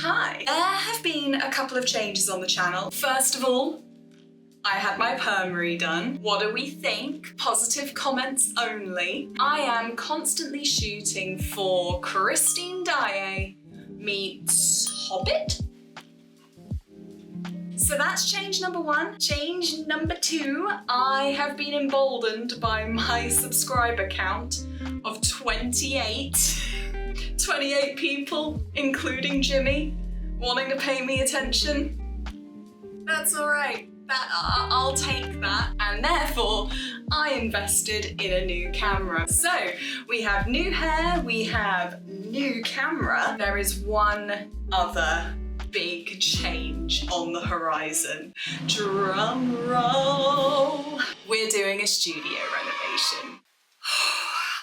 Hi! There have been a couple of changes on the channel. First of all, I had my perm redone. What do we think? Positive comments only. I am constantly shooting for Christine Daae meets Hobbit. So that's change number one. Change number two, I have been emboldened by my subscriber count of 28 people, including Jimmy, wanting to pay me attention. That's all right. I'll take that. And therefore, I invested in a new camera. So we have new hair, we have new camera. There is one other big change on the horizon. Drum roll. We're doing a studio renovation.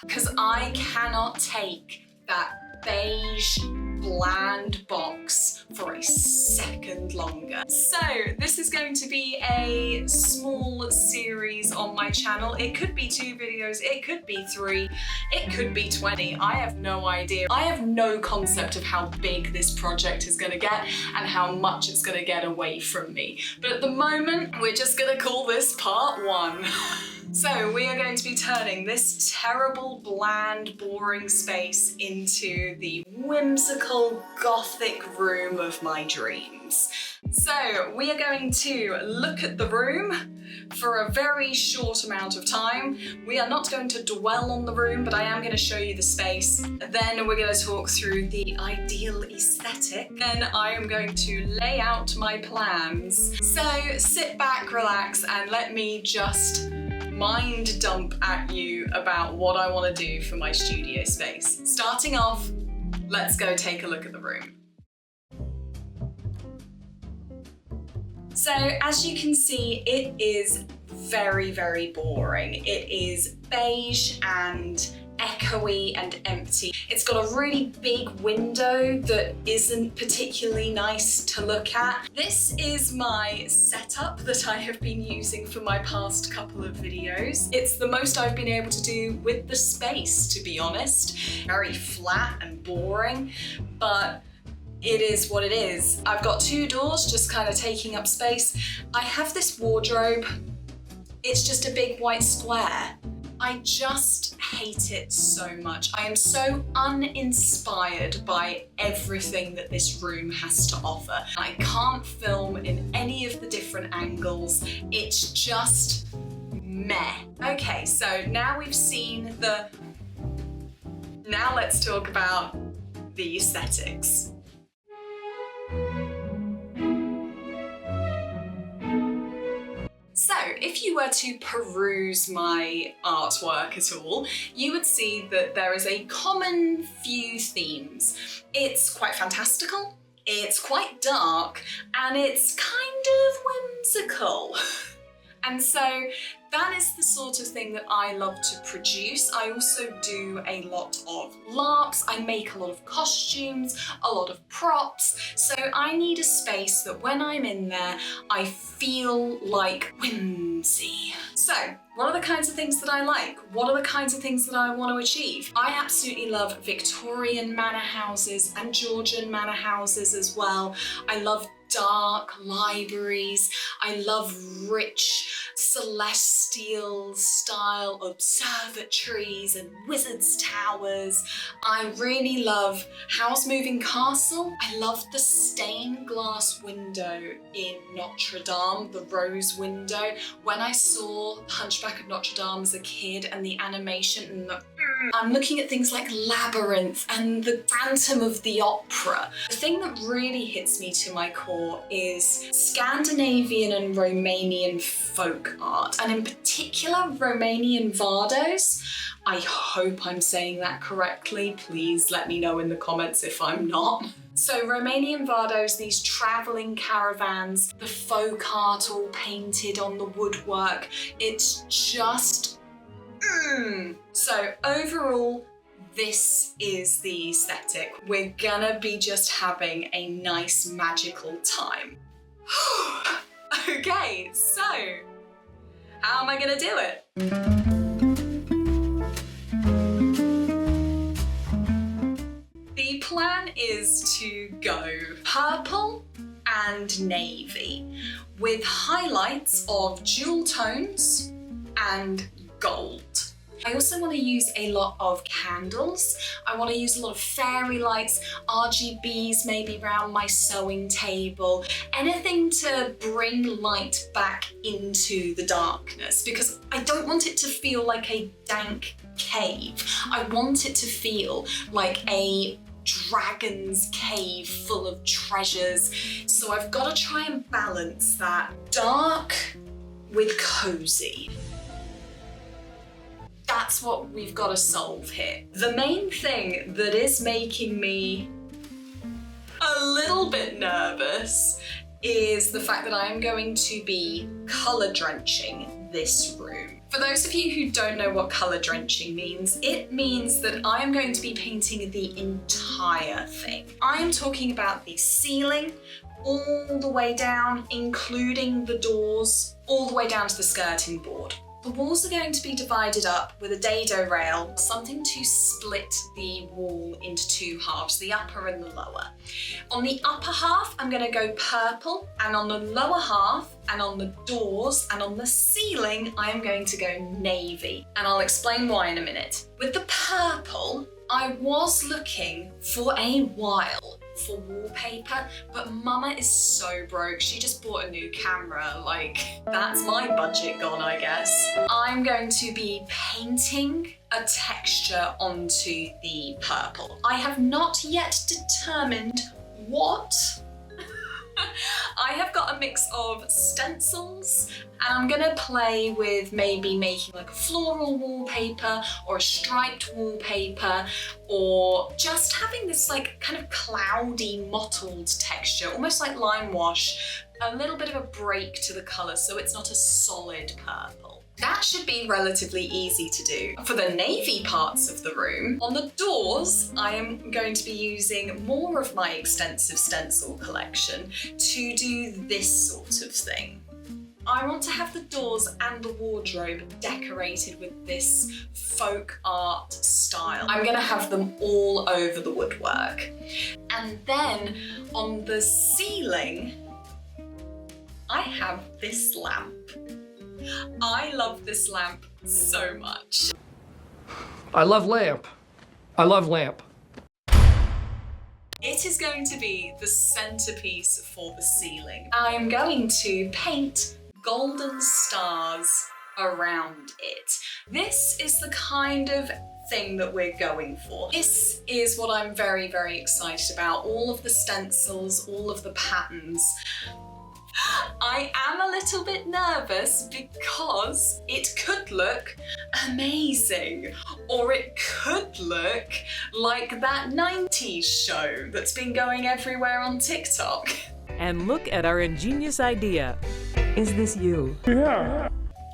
Because I cannot take that beige, bland box for a second longer. So this is going to be a small series on my channel. It could be 2 videos, it could be 3, it could be 20. I have no idea. I have no concept of how big this project is gonna get and how much it's gonna get away from me. But at the moment, we're just gonna call this part 1. So we are going to be turning this terrible, bland, boring space into the whimsical, gothic room of my dreams. So we are going to look at the room for a very short amount of time. We are not going to dwell on the room, but I am going to show you the space. Then we're going to talk through the ideal aesthetic. Then I am going to lay out my plans. So sit back, relax, and let me just mind dump at you about what I want to do for my studio space. Starting off, let's go take a look at the room. So as you can see, it is very, very boring. It is beige and echoey and empty. It's got a really big window that isn't particularly nice to look at. This is my setup that I have been using for my past couple of videos. It's the most I've been able to do with the space, to be honest. Very flat and boring, but it is what it is. I've got 2 doors just kind of taking up space. I have this wardrobe. It's just a big white square. I just hate it so much. I am so uninspired by everything that this room has to offer. I can't film in any of the different angles. It's just meh. Okay, so now we've seen the... Now let's talk about the aesthetics. So if you were to peruse my artwork at all, you would see that there is a common few themes. It's quite fantastical, it's quite dark, and it's kind of whimsical. And so that is the sort of thing that I love to produce. I also do a lot of LARPs, I make a lot of costumes, a lot of props, so I need a space that when I'm in there, I feel like whimsy. So, what are the kinds of things that I like? What are the kinds of things that I want to achieve? I absolutely love Victorian manor houses and Georgian manor houses as well. I love dark libraries. I love rich celestial style observatories and wizards' towers. I really love Howl's Moving Castle. I love the stained glass window in Notre Dame, the rose window. When I saw The Hunchback of Notre Dame as a kid and the animation and the I'm looking at things like Labyrinth and the Phantom of the Opera. The thing that really hits me to my core is Scandinavian and Romanian folk art, and in particular Romanian vardos. I hope I'm saying that correctly. Please let me know in the comments if I'm not. So Romanian vardos, these traveling caravans, the folk art all painted on the woodwork, it's just So overall, this is the aesthetic. We're gonna be just having a nice magical time. Okay, so how am I gonna do it? The plan plan is to go purple and navy with highlights of jewel tones and gold. I also want to use a lot of candles. I want to use a lot of fairy lights, RGBs maybe around my sewing table, anything to bring light back into the darkness, because I don't want it to feel like a dank cave. I want it to feel like a dragon's cave full of treasures. So I've got to try and balance that dark with cozy. That's what we've got to solve here. The main thing that is making me a little bit nervous is the fact that I am going to be colour drenching this room. For those of you who don't know what colour drenching means, it means that I am going to be painting the entire thing. I am talking about the ceiling, all the way down, including the doors, all the way down to the skirting board. The walls are going to be divided up with a dado rail, something to split the wall into two halves, the upper and the lower. On the upper half, I'm going to go purple, and on the lower half, and on the doors, and on the ceiling, I am going to go navy. And I'll explain why in a minute. With the purple, I was looking for a while for wallpaper, but Mama is so broke. She just bought a new camera. Like, that's my budget gone, I guess. I'm going to be painting a texture onto the purple. I have not yet determined what. I have got a mix of stencils, and I'm gonna play with maybe making like a floral wallpaper or a striped wallpaper, or just having this like kind of cloudy mottled texture, almost like lime wash, a little bit of a break to the colour so it's not a solid purple. That should be relatively easy to do. For the navy parts of the room, on the doors, I am going to be using more of my extensive stencil collection to do this sort of thing. I want to have the doors and the wardrobe decorated with this folk art style. I'm gonna have them all over the woodwork. And then on the ceiling, I have this lamp. I love this lamp so much. I love lamp. I love lamp. It is going to be the centerpiece for the ceiling. I'm going to paint golden stars around it. This is the kind of thing that we're going for. This is what I'm very, very excited about. All of the stencils, all of the patterns. I am a little bit nervous because it could look amazing, or it could look like that 90s show that's been going everywhere on TikTok. And look at our ingenious idea. Is this you? Yeah.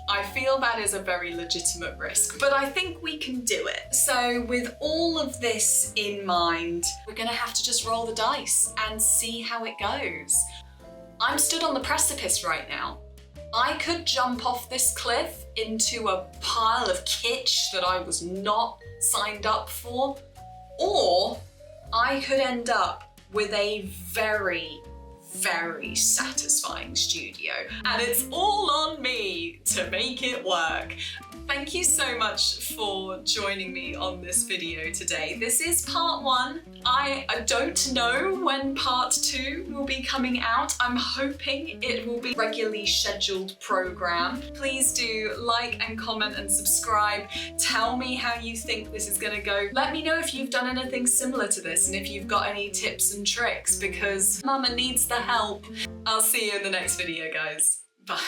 I feel that is a very legitimate risk, but I think we can do it. So with all of this in mind, we're gonna have to just roll the dice and see how it goes. I'm stood on the precipice right now. I could jump off this cliff into a pile of kitsch that I was not signed up for, or I could end up with a very, very satisfying studio, and it's all on me to make it work. Thank you so much for joining me on this video today. This is part one. I don't know when part two will be coming out. I'm hoping it will be a regularly scheduled program. Please do like and comment and subscribe. Tell me how you think this is gonna go. Let me know if you've done anything similar to this and if you've got any tips and tricks, because Mama needs the help. I'll see you in the next video, guys. Bye.